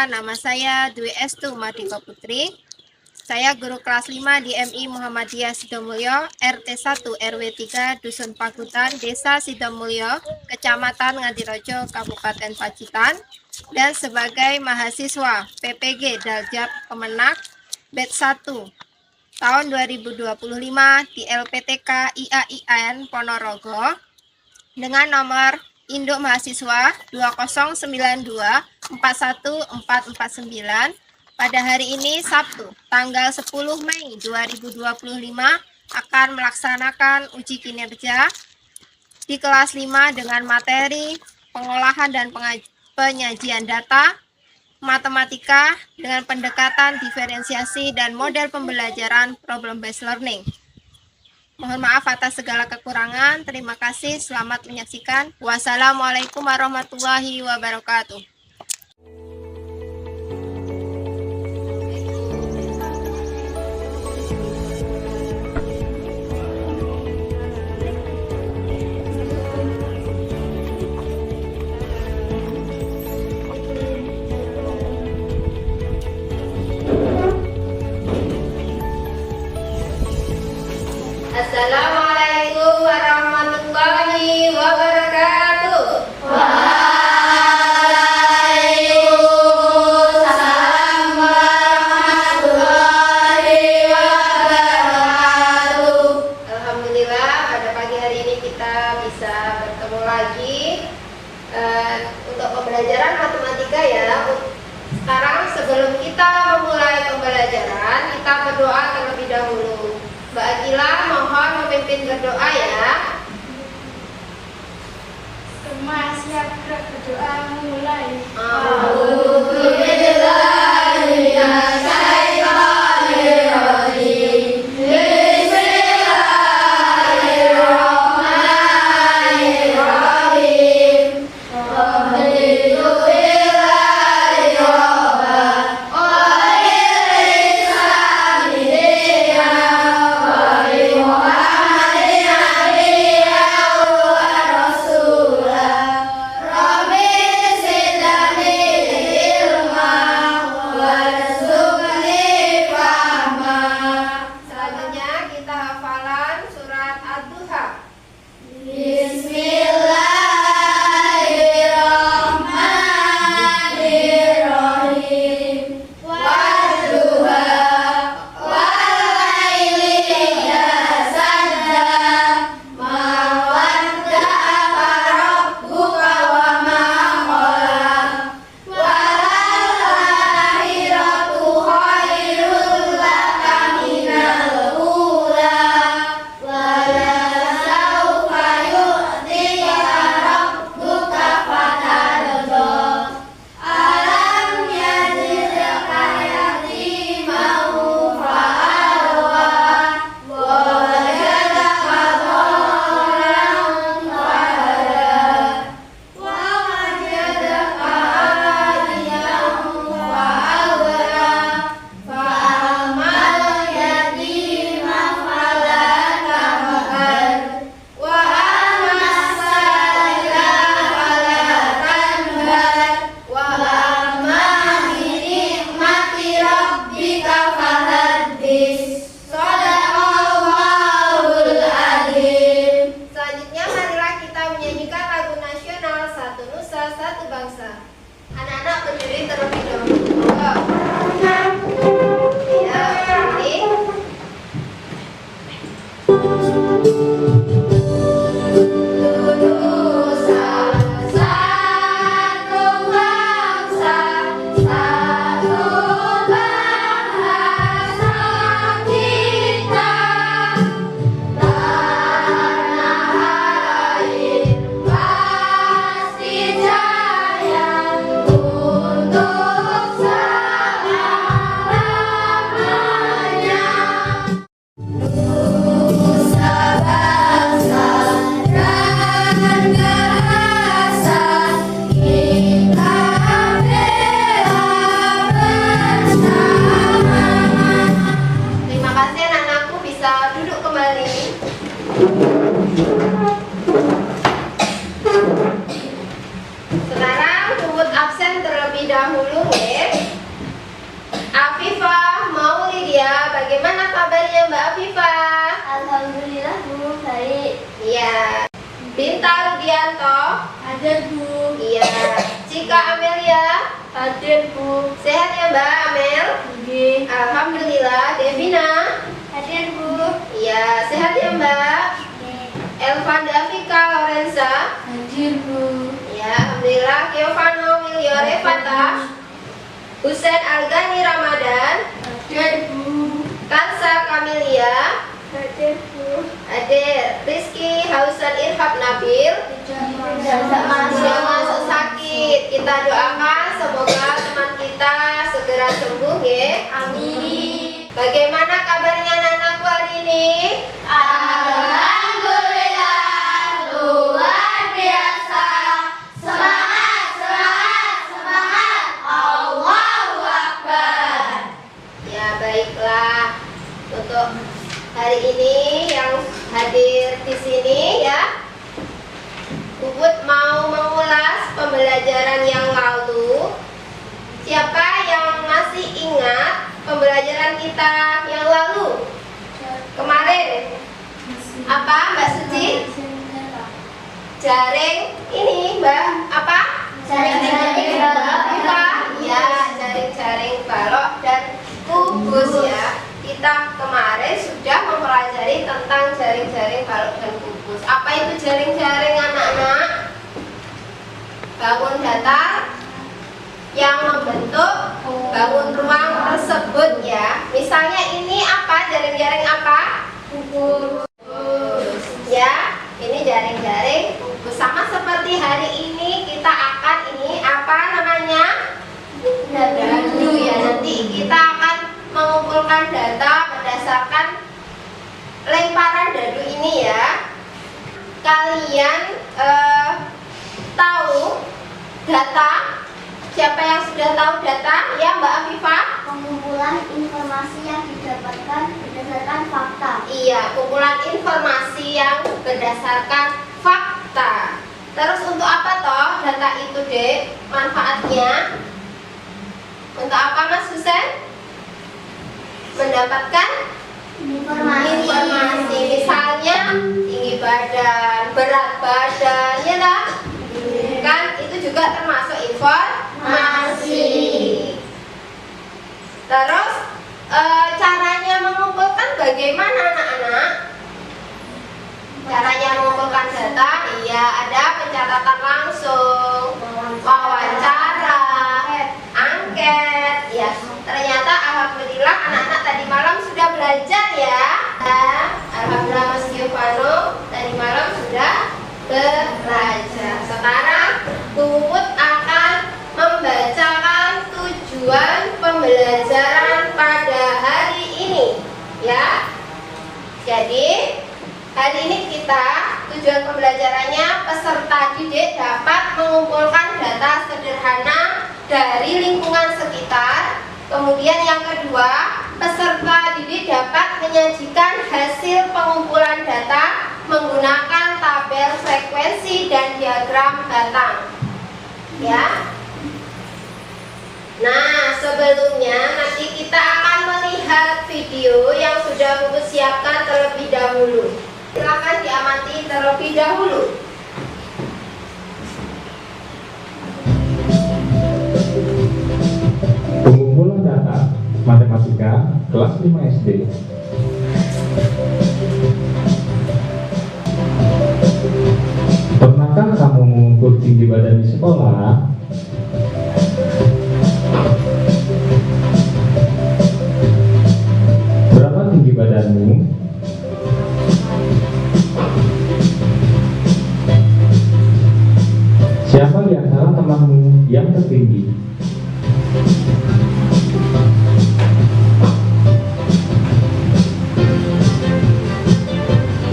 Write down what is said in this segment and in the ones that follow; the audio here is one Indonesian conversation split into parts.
Perkenalkan, nama saya Dwi Estu Mardika Putri. Saya guru kelas 5 di MI Muhammadiyah Sidomulyo, RT 1 RW 3, Dusun Pagutan, Desa Sidomulyo, Kecamatan Ngadirojo, Kabupaten Pacitan, dan sebagai mahasiswa PPG Daljab Kemenak Batch 1 tahun 2025 di LPTK IAIN Ponorogo dengan nomor induk mahasiswa 209241449 pada hari ini Sabtu tanggal 10 Mei 2025 akan melaksanakan uji kinerja di kelas 5 dengan materi pengolahan dan penyajian data, matematika dengan pendekatan diferensiasi dan model pembelajaran problem based learning. Mohon maaf atas segala kekurangan. Terima kasih. Selamat menyaksikan. Wassalamualaikum warahmatullahi wabarakatuh. Assalamualaikum warahmatullahi wabarakatuh. Waalaikumsalam warahmatullahi wabarakatuh. Alhamdulillah pada pagi hari ini kita bisa bertemu lagi untuk pembelajaran matematika ya. Sekarang sebelum kita memulai pembelajaran, kita berdoa terlebih dahulu. Mbak Akila mohon memimpin berdoa ya. Semua siap berdoa mulai. Sekarang pungut absen terlebih dahulu ya. Iya, bagaimana kabarnya Mbak Afifah? Alhamdulillah Bu, baik. Iya. Binta Rudianto? Hadir Bu. Iya. Cika Amelia? Hadir Bu. Sehat ya Mbak Amel? Nggih. Alhamdulillah. Devina? Hadir Bu. Iya, sehat ya Mbak? Elvan Davika Lorenza? Hadir Bu. Ya, alhamdulillah. Giovanno Wilio Revata? Husen Algani Ramadan? Hadir Bu. Kansa Kamilia? Hadir Bu. Hadir. Rizky Hausan Irhab Nabil? Sudah masuk sakit. Kita doakan semoga teman kita segera sembuh ya. Amin. Bagaimana kabarnya anakku hari ini? Alhamdulillah, luar biasa. Semangat, semangat, semangat. Allahu Akbar. Ya baiklah. Untuk hari ini yang hadir di sini ya, Bubut mau mengulas pembelajaran yang lalu. Siapa yang masih ingat pembelajaran kita yang lalu? Kemarin apa Mbak Suci? Jaring ini Mbak apa? Jaring-jaring balok. Apa? Ya, jaring-jaring balok dan kubus ya. Kita kemarin sudah mempelajari tentang jaring-jaring balok dan kubus. Apa itu jaring-jaring anak-anak? Bangun datar yang membentuk bangun ruang tersebut ya. Misalnya ini apa? Jaring-jaring apa? Kubus. Ya, ini jaring-jaring kubus. Sama seperti hari ini kita akan ini apa namanya? Dadu ya. Nanti kita akan mengumpulkan data berdasarkan lemparan dadu ini ya. Kalian tahu data? Siapa yang sudah tahu data? Ya Mbak Afifah? Pengumpulan informasi yang didapatkan berdasarkan fakta. Iya, kumpulan informasi yang berdasarkan fakta. Terus untuk apa toh data itu dek? Manfaatnya? Untuk apa Mas Husen? Mendapatkan informasi. Misalnya tinggi badan, berat badan, ya lah. Kan itu juga termasuk informasi. Terus caranya mengumpulkan bagaimana anak-anak? Caranya mengumpulkan data, iya ada pencatatan langsung, wawancara, angket, ya. Ternyata alhamdulillah anak-anak tadi malam sudah belajar ya. Alhamdulillah Mas Giovanno tadi malam sudah belajar. Sekarang Bubut akan membacakan tujuan pembelajaran pada hari ini ya. Jadi hari ini kita tujuan pembelajarannya peserta didik dapat mengumpulkan data sederhana dari lingkungan sekitar. Kemudian yang kedua, peserta didik dapat menyajikan hasil pengumpulan data menggunakan tabel frekuensi dan diagram batang. Ya. Nah, sebelumnya nanti kita akan melihat video yang sudah Bubut siapkan terlebih dahulu. Silakan diamati terlebih dahulu. Pengumpulan data matematika kelas 5 SD. Pernahkah kamu mengukur tinggi badan di sekolah? Berapa tinggi badanmu? Siapa di antara temanmu yang tertinggi?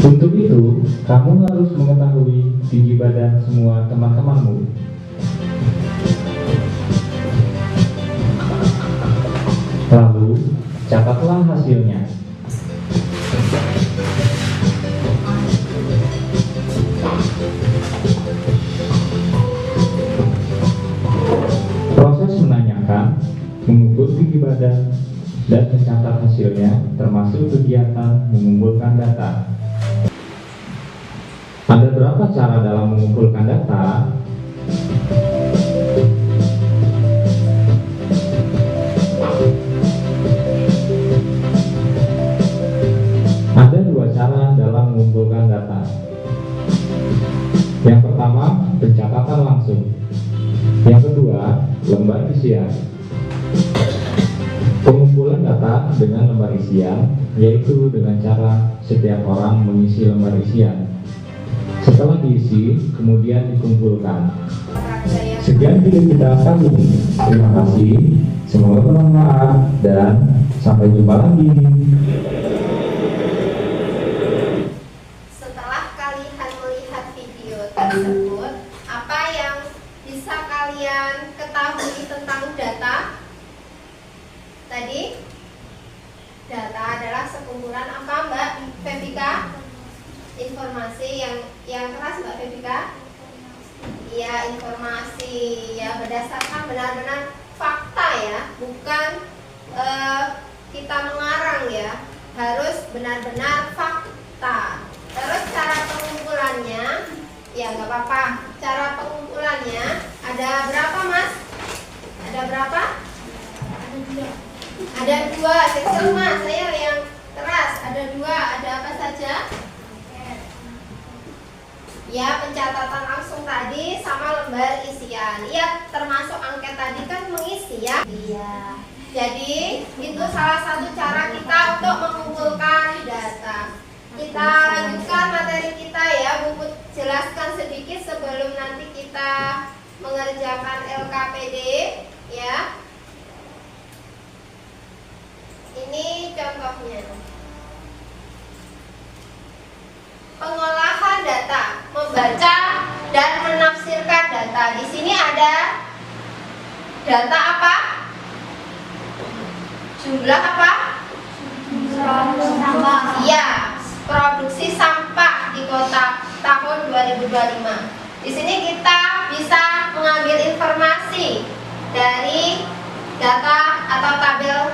Untuk itu, kamu harus mengetahui tinggi badan semua teman-temanmu. Lalu, catatlah hasilnya. Proses menanyakan, mengukur tinggi badan, dan mencatat cara hasilnya, termasuk kegiatan mengumpulkan data. Ada berapa cara dalam mengumpulkan data? Ada dua cara dalam mengumpulkan data. Yang pertama, pencatatan langsung. Yang kedua, lembar isian. Pengumpulan data dengan lembar isian, yaitu dengan cara setiap orang mengisi lembar isian. Setelah diisi, kemudian dikumpulkan. Sekian video kita kali ini. Terima kasih, semoga bermanfaat, dan sampai jumpa lagi. Setelah kalian melihat video tersebut, apa yang bisa kalian ketahui tentang data? Tadi, data adalah sekumpulan apa, Mbak Febika? Informasi yang keras, Mbak Febika? Iya, informasi ya, berdasarkan benar-benar fakta ya, bukan kita mengarang ya, harus benar-benar fakta. Terus cara pengumpulannya, ya nggak apa-apa. Cara pengumpulannya ada berapa, Mas? Ada berapa? Ada dua. Kecil, Mas, saya yang keras. Ada dua. Ada apa saja? Ya, pencatatan langsung tadi sama lembar isian. Iya, termasuk angket tadi kan mengisi ya. Iya. Jadi, itu salah satu cara kita untuk mengumpulkan data. Kita lanjutkan materi kita ya. Bu jelaskan sedikit sebelum nanti kita mengerjakan LKPD ya. Ini contohnya. Pengolahan data, membaca dan menafsirkan data. Di sini ada data apa? Jumlah apa? Iya, produksi sampah di kota tahun 2025. Di sini kita bisa mengambil informasi dari data atau tabel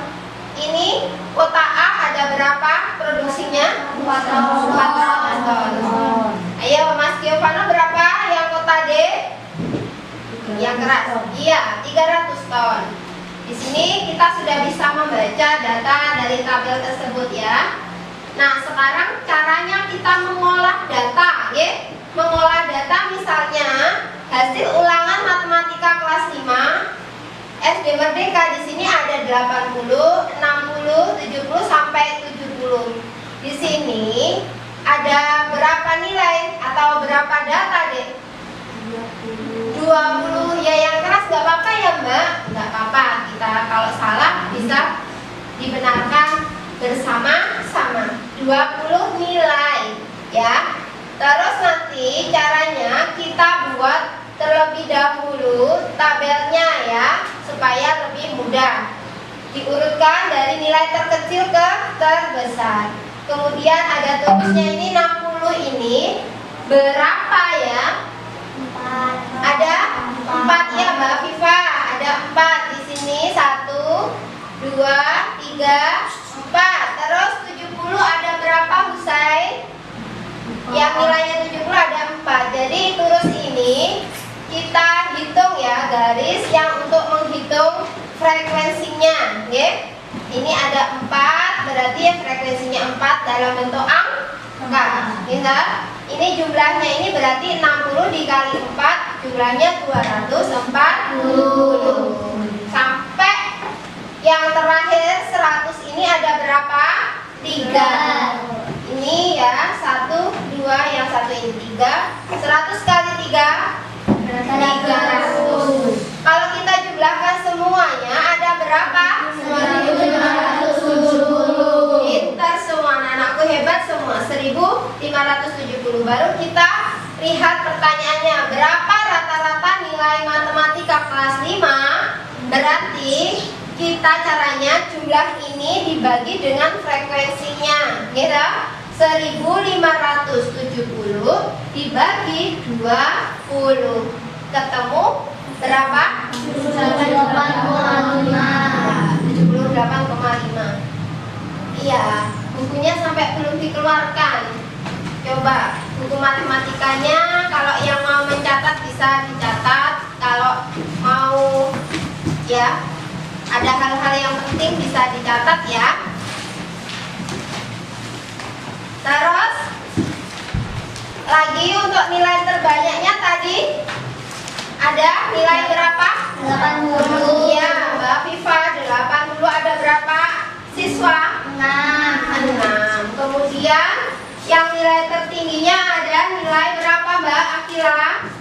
ini. Kota A ada berapa produksinya? 400 ton. Ayo Mas Giovanna, berapa yang kota D? Yang keras. Iya, 300 ton. Di sini kita sudah bisa membaca data dari tabel tersebut ya. Nah, sekarang caranya kita mengolah data, ya. Mengolah data misalnya hasil ulangan matematika kelas 5 SD Merdeka. Di sini ada 80, 60, 70 sampai 70. Di sini ada berapa nilai atau berapa data, Dek? 20. Ya, yang keras nggak apa-apa ya, Mbak? Nggak apa-apa. Kita kalau salah bisa dibenarkan bersama-sama. 20 nilai ya. Terus nanti caranya kita buat terlebih dahulu tabelnya ya, supaya lebih mudah. Diurutkan dari nilai terkecil ke terbesar. Kemudian ada tulisnya ini 60 ini berapa ya? 4. Ada 4 ya, Mbak Viva. Ada 4 di sini. 1, 2, 3, 4. Terus 70 ada berapa, Husai? Yang nilainya 70 ada 4. Jadi terus ini kita hitung ya, garis yang untuk menghitung frekuensinya, ya. Ini ada 4, berarti ya frekuensinya 4 dalam bentuk angka, ya. Ini jumlahnya ini berarti 60 dikali 4, jumlahnya 240. Sampai yang terakhir 100 ini ada berapa? 3. Ini ya, 1, 2, yang satu ini 3. 100 kali 3 300. Kalau kita jumlahkan semuanya ada berapa? 1570. Pintar semua, anak-anakku hebat semua. 1570. Baru kita lihat pertanyaannya, berapa rata-rata nilai matematika kelas 5? Berarti kita caranya jumlah ini dibagi dengan frekuensinya, gitu. 1570 dibagi 20 ketemu berapa? 78,5. Iya, bukunya sampai belum dikeluarkan. Coba buku matematikanya, kalau yang mau mencatat bisa dicatat. Kalau mau ya ada hal-hal yang penting bisa dicatat ya. Terus lagi untuk nilai terbanyaknya tadi ada nilai berapa? 80. Iya, Mbak Viva, 80 ada berapa siswa? 6. Kemudian yang nilai tertingginya ada nilai berapa Mbak Akila?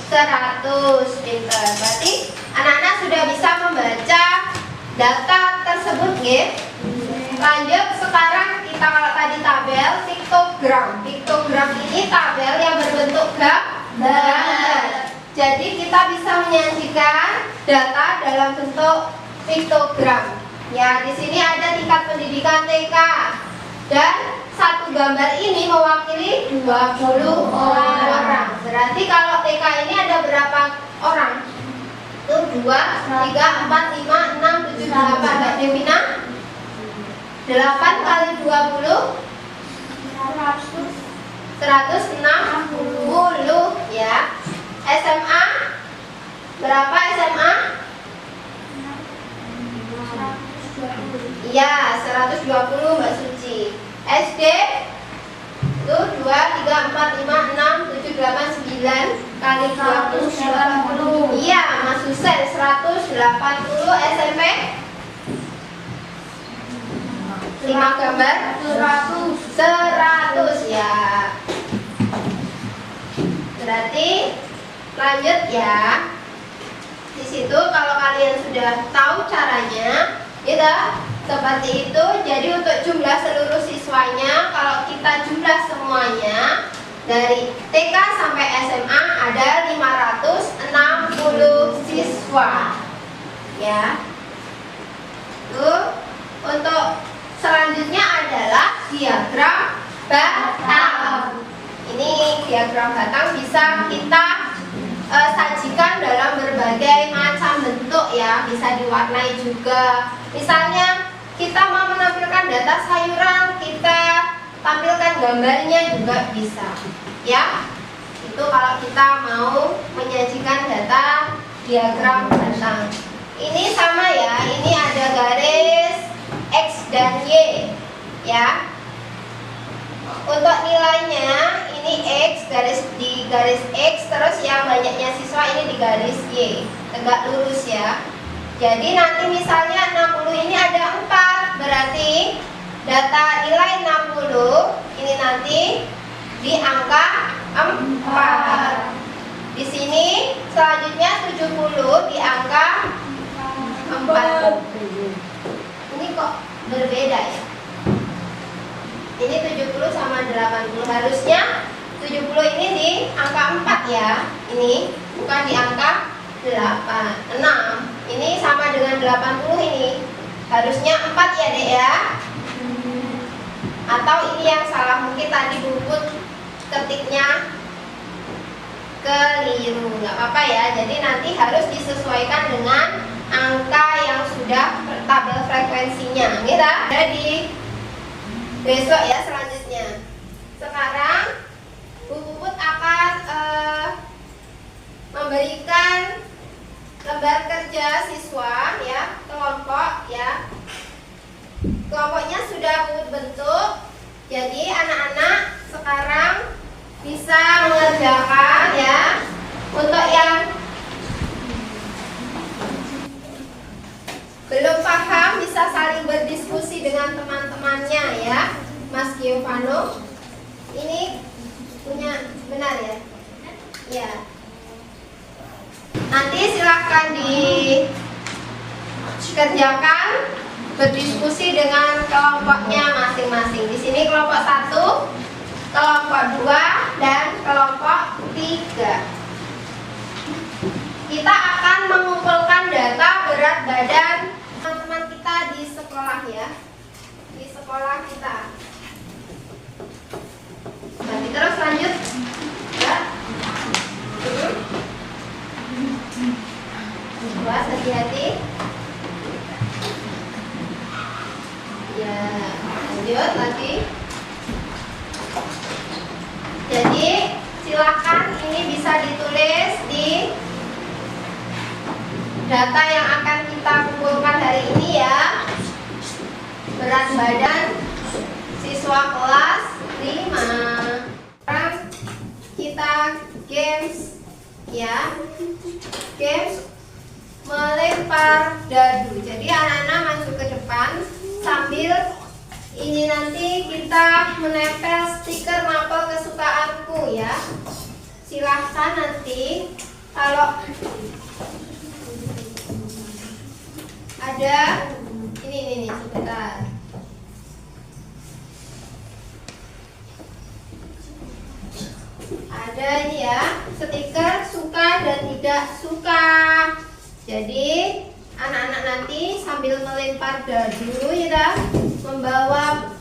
100. Pinter. Berarti anak-anak sudah bisa membaca data tersebut ya. Lanjut, sekarang kita kalau tadi tabel piktogram. Piktogram ini tabel yang berbentuk gambar. Jadi kita bisa menyajikan data dalam bentuk piktogram. Ya, di sini ada tingkat pendidikan TK. Dan satu gambar ini mewakili 20 orang. Berarti kalau TK ini ada berapa orang? Itu 2, 3, 4, 5, 6, 7, 8. Mbak Devina? 8 kali 20 160 ya. SMA berapa SMA? Iya, 120 Mbak Suci. SD itu 2, 3, 4, 5, 6, 7, 8, 9 kali 20 Iya, Mas Husen 180. SMP 5 gambar 100 ya. Berarti lanjut ya. Di situ kalau kalian sudah tahu caranya, gitu, seperti itu. Jadi untuk jumlah seluruh siswanya, kalau kita jumlah semuanya dari TK sampai SMA ada 560 siswa. Ya. Tuh, untuk selanjutnya adalah diagram batang. Ini diagram batang bisa kita sajikan dalam berbagai macam bentuk ya. Bisa diwarnai juga. Misalnya kita mau menampilkan data sayuran, kita tampilkan gambarnya juga bisa. Ya, itu kalau kita mau menyajikan data diagram batang. Ini sama ya. Ini ada garis X dan Y ya. Untuk nilainya ini X di garis X, terus yang banyaknya siswa ini di garis Y, tegak lurus ya. Jadi nanti misalnya 60 ini ada 4, berarti data nilai 60 ini nanti di angka 4. Di sini selanjutnya 70 di angka 4. Ini kok berbeda ya? Ini 70 sama 80. Harusnya 70 ini di angka 4 ya. Ini bukan di angka 6. Ini sama dengan 80 ini. Harusnya 4 ya Dek ya. Atau ini yang salah, mungkin tadi Bubut ketiknya keliru. Nggak apa-apa ya. Jadi nanti harus disesuaikan dengan angka yang sudah tabel frekuensinya. Gitu. Jadi besok ya selanjutnya. Sekarang Bu Puput akan memberikan lembar kerja siswa ya, kelompok ya. Kelompoknya sudah Puput bentuk. Jadi anak-anak sekarang bisa mengerjakan ya. Untuk yang belum paham bisa saling berdiskusi dengan teman-temannya ya. Mas Giovanno, ini punya benar ya? Ya. Nanti silahkan dikerjakan, berdiskusi dengan kelompoknya masing-masing. Di sini kelompok 1, kelompok 2, dan kelompok 3. Kita akan mengumpulkan data berat badan teman-teman kita di sekolah ya. Di sekolah kita. Nanti terus lanjut ya. Awas, hati-hati. Ya. data yang akan kita kumpulkan hari ini ya. Berat badan siswa kelas 5. Sekarang kita games ya. Games melempar dadu. Jadi anak-anak maju ke depan sambil ini nanti kita menempel stiker mapel kesukaanku ya. Silahkan nanti kalau ada ini sebentar. Ada ini ya, stiker suka dan tidak suka. Jadi anak-anak nanti sambil melempar dadu ya, membawa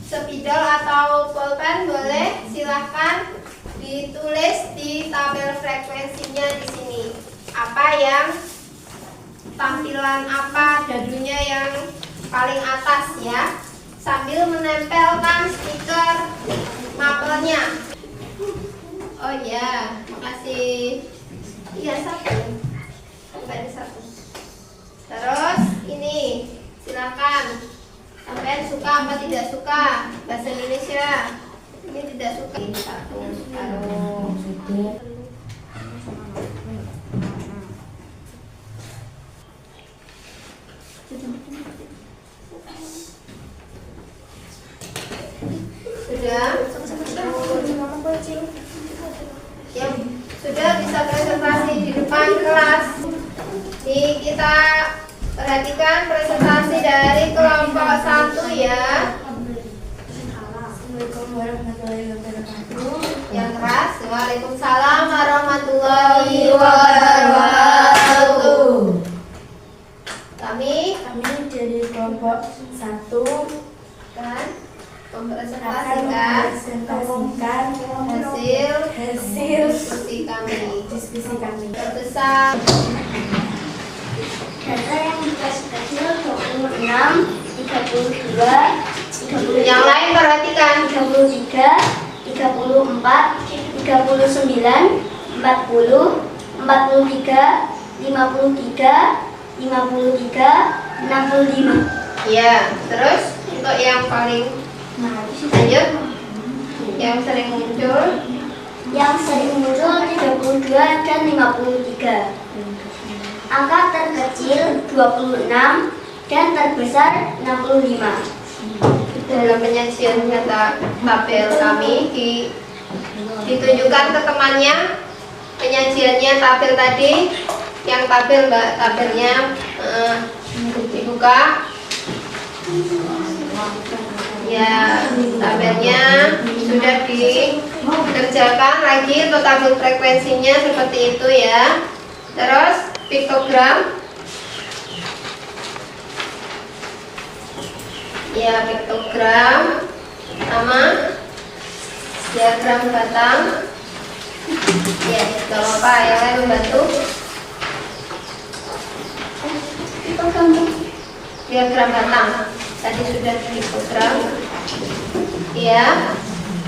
spidol atau pulpen boleh, silahkan ditulis di tabel frekuensinya di sini. Apa yang tampilan apa dadunya yang paling atas ya, sambil menempelkan stiker mapelnya. Oh ya, makasih. Iya, satu. Sampai satu. Terus ini silakan. Sampai suka apa tidak suka bahasa Indonesia. Ini tidak suka. Satu. Taruh. Yang sudah bisa presentasi di depan kelas. Nih kita perhatikan presentasi dari kelompok 1 ya. Assalamualaikum warahmatullahi wabarakatuh. Yang keras, waalaikumsalam warahmatullahi wabarakatuh. Kami dari kelompok 1 kan akan mempresentasikan hasil diskusi kami. Terbesar data yang dikasih kecil 26, 32, 30. yang lain perhatikan. 33, 34, 39, 40, 43, 53, 53, 65. Ya, terus untuk yang paling lanjut, yang sering muncul, Yang sering muncul 32 dan 53. Angka terkecil 26 dan terbesar 65. dalam penyajian tabel kami ditunjukkan ke temannya penyajiannya tabel tadi. Yang tabel mbak, tabelnya dibuka ya, tabelnya sudah dikerjakan lagi untuk tabel frekuensinya seperti itu ya. Terus piktogram ya, piktogram sama diagram batang ya, tidak apa-apa, yang lain membantu. Diagram batang tadi sudah piktogram ya,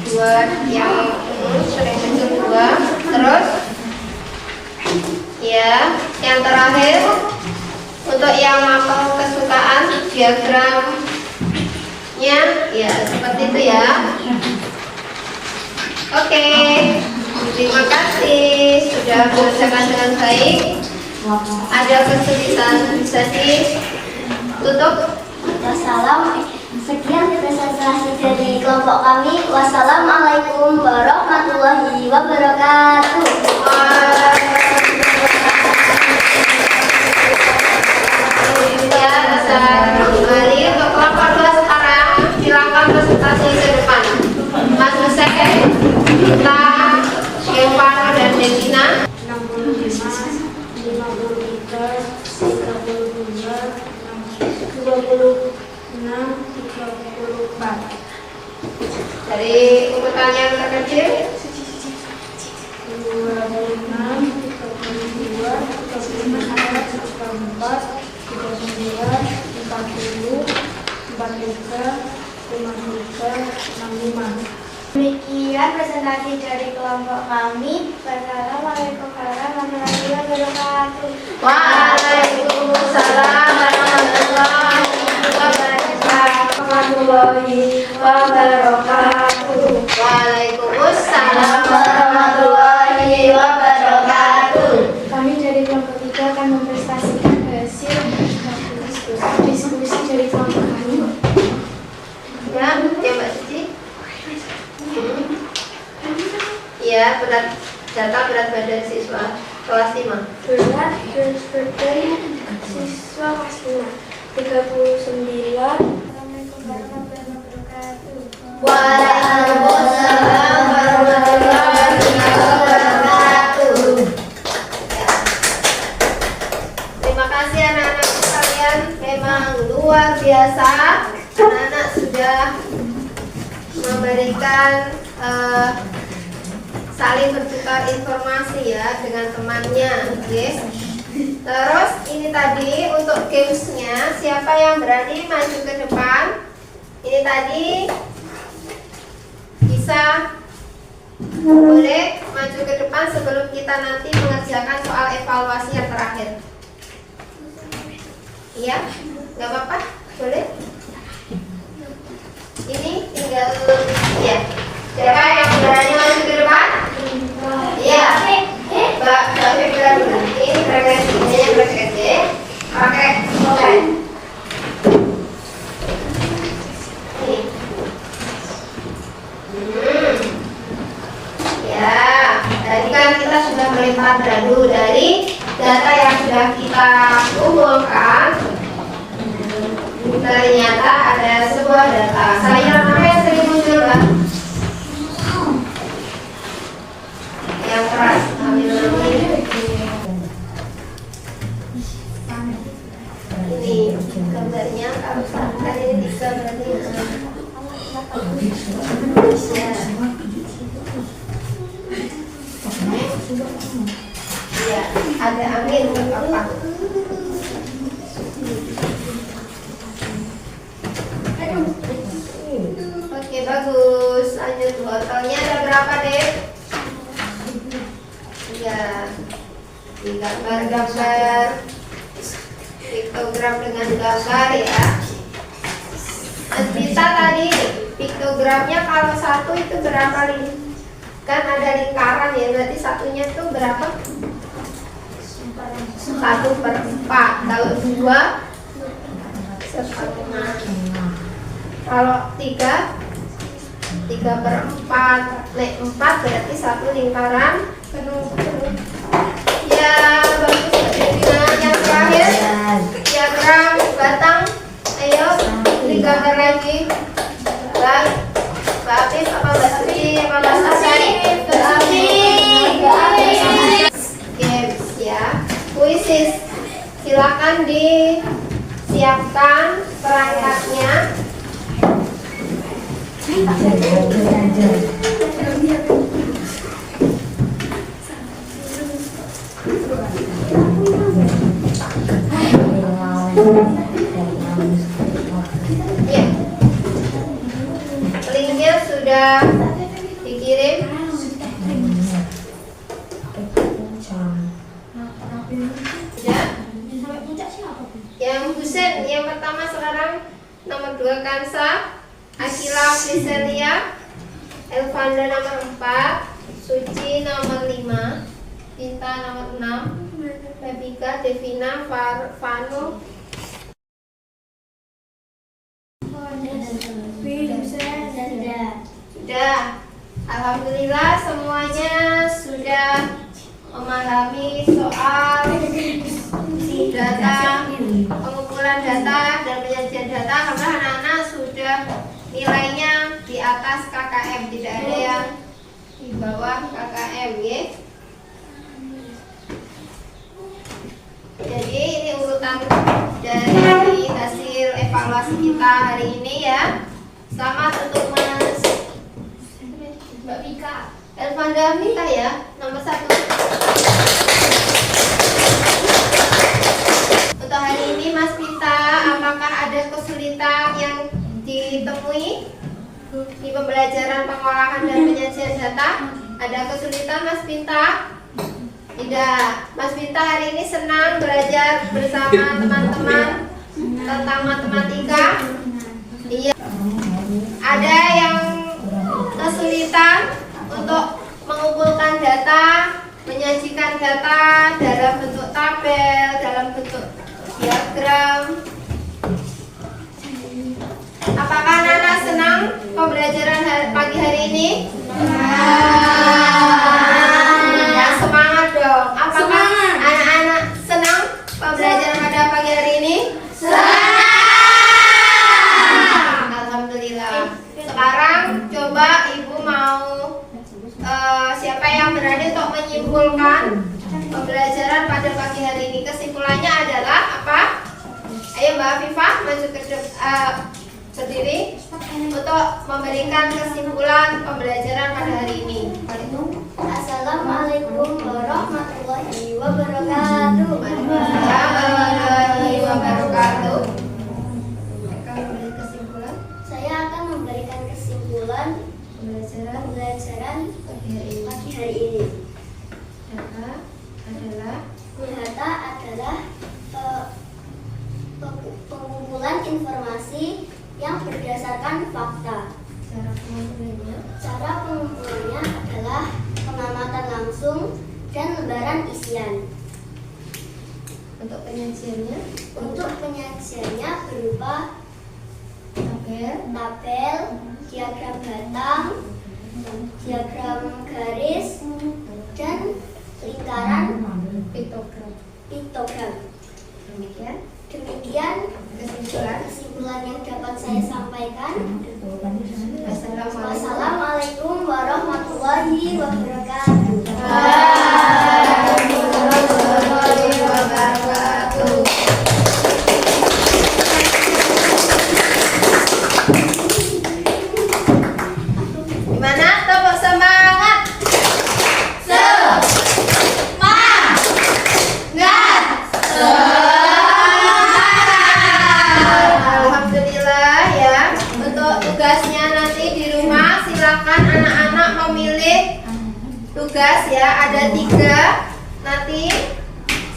dua yang sering muncul dua. Terus ya, yang terakhir untuk yang mapel kesukaan diagramnya ya seperti itu ya. Oke, terima kasih sudah mengerjakan dengan baik. Ada kesulitan bisa ditutup. Sekian presentasi dari kelompok kami. Wassalamualaikum warahmatullahi wabarakatuh. Ya, bisa kembali untuk kelompok 2 sekarang. Silakan presentasi ke depan. Mas Hussein, kita, Yovano dan Devina. 65, 53, 32, 26, 34. Dari urutan yang terkecil 26, 32, 34, 39, 40, 43, 53, 65. Demikian presentasi dari kelompok kami. Wassalamualaikum warahmatullahi wabarakatuh. Waalaikumsalam warahmatullahi wabarakatuh. Waalaikumsalam warahmatullahi wabarakatuh. Kami dari kelompok 3 akan mempresentasikan hasil diskusi dari kelompok kami. Ya, Mbak Cici. Ya, berat badan siswa kelas 5. Berat badan siswa kelas 5 39. Assalamualaikum warahmatullahi wabarakatuh. Waalaikumsalam warahmatullahi wabarakatuh. Ya. Terima kasih anak-anak sekalian, memang luar biasa. Anak-anak sudah memberikan saling bertukar informasi ya dengan temannya, oke? Terus ini tadi untuk gamesnya, siapa yang berani maju ke depan? Ini tadi bisa boleh maju ke depan sebelum kita nanti mengerjakan soal evaluasi yang terakhir. Iya, nggak apa-apa, boleh. Ini tinggal ya. Siapa yang berani maju ke depan? Iya. Mbak Febra dulu. Ini frekuensinya pakai slide. Ini. Ya, tadi kan kita sudah melihat dulu dari data yang sudah kita kumpulkan. Ternyata ada sebuah data. Saya namanya sering muncul kan? Yang keras, ambil ini gambarnya. Kalau kan ini 3 berarti ya, ada angin apa? Oke, bagus. Lanjut, wortelnya ada berapa, Dek? Ya, di gambar-gambar piktogram dengan gambar ya. Dan kita tadi piktogramnya kalau satu itu berapa nih? Kan ada lingkaran ya, berarti satunya itu berapa? 1/4. Kalau 2 1/5. Kalau 3/4. Nek 4 berarti satu lingkaran penuh. Ya, bagus. Yang terakhir diagram batang. Ayo digambar lagi. Baik, Mbak Afif apa Mbak Suci apa Mbak Sasai? Games ya. Kuisis. Silakan disiapkan perangkatnya. Ya, linknya sudah dikirim. Ya. Yang Husen, yang pertama sekarang nomor 2 Kansa, Akila Friselia, Elvanda nomor 4, Suci nomor 5, Pinta nomor 6, Rebika, Devina, Vano. Sudah. Alhamdulillah semuanya sudah memahami soal data, pengumpulan data dan penyajian data. Karena anak-anak sudah nilainya di atas KKM, tidak ada yang di bawah KKM ya. Jadi ini urutan dari hasil evaluasi kita hari ini ya. Selamat untuk Mas Mbak Vika, Elvanda Vika ya, nomor 1. Untuk hari ini Mas Vita, apakah ada kesulitan yang ditemui? Di pembelajaran pengolahan dan penyajian data ada kesulitan Mas Pinta? Tidak. Mas Pinta hari ini senang belajar bersama teman-teman tentang matematika? Iya. Ada yang kesulitan untuk mengumpulkan data, menyajikan data dalam bentuk tabel, dalam bentuk diagram? Apakah Nana senang pembelajaran pagi hari ini? Ya, semangat dong. Apakah anak-anak senang pembelajaran pada pagi hari ini? Alhamdulillah. Sekarang coba Ibu mau siapa yang berani untuk menyimpulkan pembelajaran pada pagi hari ini? Kesimpulannya adalah apa? Ayo Mbak Afifah maju ke berdiri untuk memberikan kesimpulan pembelajaran pada hari ini. Assalamualaikum warahmatullahi wabarakatuh. Warahmatullahi wabarakatuh. Mereka memberi kesimpulan. Saya akan memberikan kesimpulan pembelajaran pagi hari ini. Data adalah pengumpulan informasi yang berdasarkan fakta. Cara pengumpulannya adalah pengamatan langsung dan lembaran isian. Untuk penyajiannya Berupa tabel, diagram batang, diagram garis, dan lingkaran piktogram. Demikian kesimpulan yang dapat saya sampaikan. Wassalamualaikum warahmatullahi wabarakatuh. warahmatullahi wabarakatuh. Gimana? Tepuk semangat. Alhamdulillah ya. Untuk tugasnya nanti di rumah silakan anak-anak memilih tugas ya. Ada 3. Nanti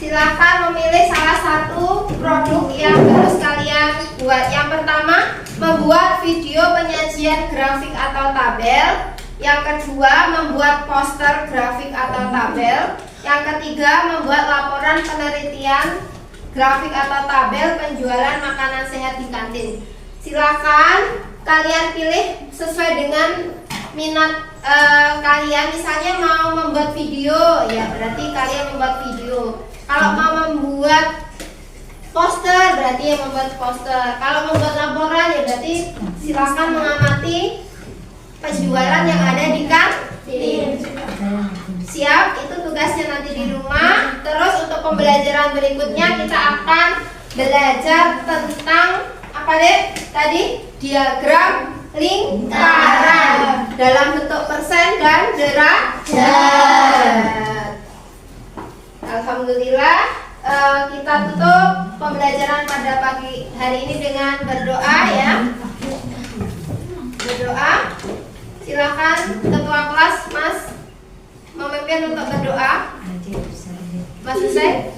silakan memilih salah satu produk yang harus kalian buat. Yang pertama, membuat video penyajian grafik atau tabel. Yang kedua, membuat poster grafik atau tabel. Yang ketiga, membuat laporan penelitian grafik atau tabel penjualan makanan sehat di kantin. Silakan kalian pilih sesuai dengan minat kalian. Misalnya mau membuat video, ya berarti kalian membuat video. Kalau mau membuat poster, berarti yang membuat poster. Kalau membuat laporan, ya berarti silakan mengamati penjualan yang ada di kantin. Siap, itu tugasnya nanti di rumah. Terus untuk pembelajaran berikutnya kita akan belajar tentang apa deh tadi? Diagram lingkaran dalam bentuk persen dan derajat. Alhamdulillah, kita tutup pembelajaran pada pagi hari ini dengan berdoa ya. Berdoa. Silakan ketua kelas Mas memimpin untuk berdoa. Mas Hussein,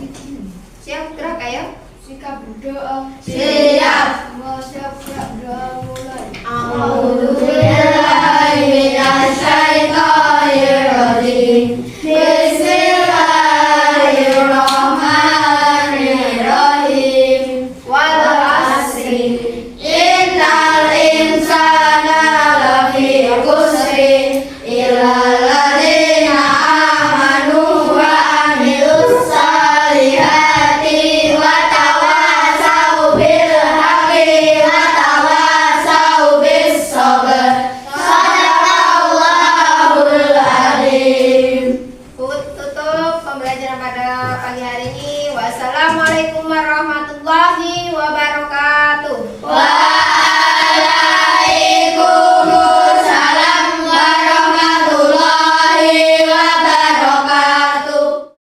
siap gerak ayo. Sikap berdoa. Siap. Siap berdoa mulai. A'udzubillahi minasyaitonir rajim. Bismillahirrahmanirrahim. Wal asri. Innal insana lafi khusri illa alladziina amanu wa amilus salihati wa tawasau bil haqqi wa tawasau bis sabr. Shadaqallahul adzim. Tutup pembelajaran pada pagi hari ini. Wassalamualaikum warahmatullahi wabarakatuh.